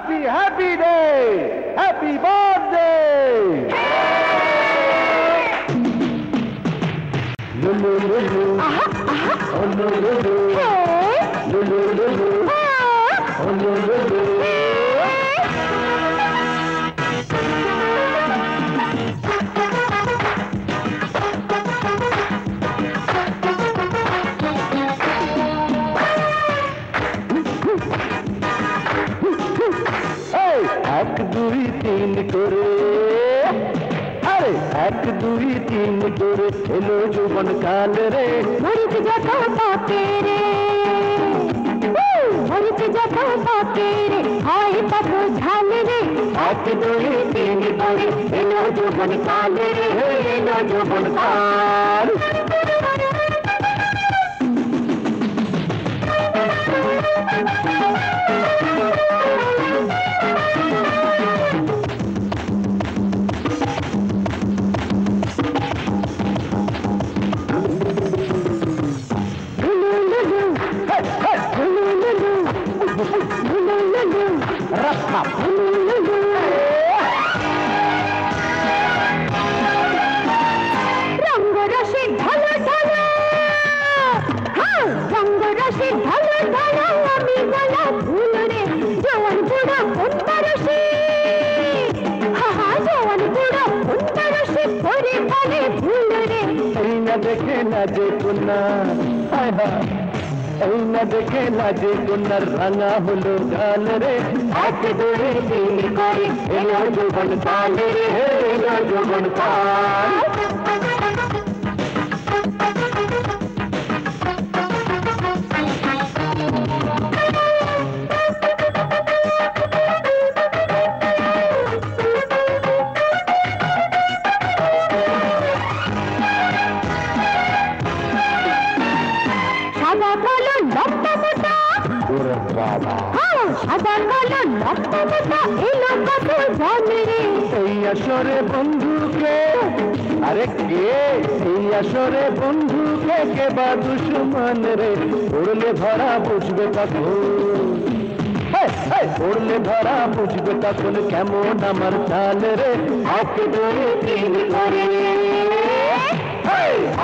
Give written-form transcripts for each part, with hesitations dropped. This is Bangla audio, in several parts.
Happy happy day, happy birthday. লুলু লুলু লুলু লুলু লুলু লুলু লুলু লুলু। এক দুই তিন করে, আরে এক দুই তিন করে এলো যৌবন কাল রে। মরিতে যত পাকে রে, মরিতে যত পাকে রে, হয় তত ঝাল রে। এক দুই তিন করে এলো যৌবন কাল রে, এলো যৌবন কাল। রঙ্গরসে ঢালো ঢালো, রঙ্গরসে ঢালো ঢালো, আমি গলা ফুল রে। জওয়ান বুড়া কোনটা রসে, জওয়ান বুড়া কোনটা রসে পরে পরে ফুল রে। এই না দেখে না যে কন্যা, এই না দেখে না যে কন্যার রাঙা হলো গাল রে। এক দুই তিন করে এলো যৌবন কাল রে, এলো যৌবন কাল। সাদা কালো লম্বা মোটা, ওরে বাবা, সাদা কালো লম্বা মোটা এলো কত জন রে। এই আসরে বন্ধুকে, আরে কে এই আসরে বন্ধুকে কে বা দুশ্মন রে। পড়লে ধরা বুঝবে তখন, পড়লে ধরা বুঝবে তখন কেমন আমার চাল রে। এক দুই তিন করে,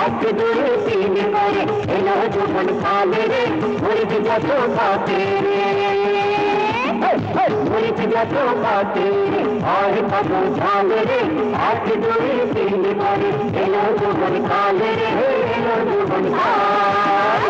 এক দুই তিন করে এলো যৌবন কাল রে। মরিতে যত পাকে রে, মরিতে যত পাকে রে, আর কত ঝাল রে। এক দুই তিন করে এলো যৌবন কাল রে, এলো যৌবন কাল।